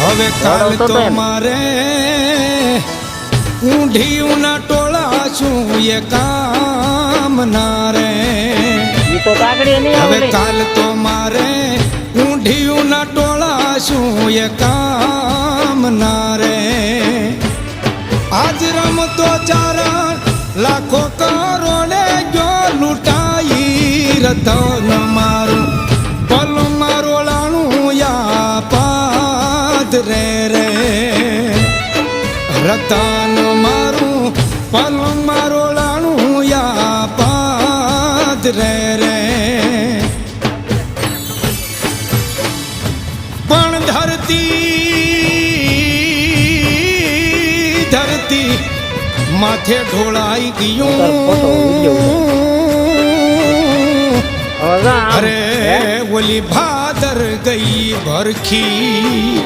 હવે કાલ તો મારે ઊંઢિયું ના ટોળા શું એ કામ ના રે હવે કાલ તો મારે ઊંઢિયું ના ટોળા શું એ કામ ના રે આજ રમતો ચારણ લાખો કરોડે ગયો લૂંટાઈ રતન મારું પલ મારો લાણું યા પાદ રે રે રતન મારું પલ મારો લાણું યા પાદ રે રે પણ ધરતી માથે ઢોળાઈ ગયું અરે ઓલી ભાદર ગઈ ભરખી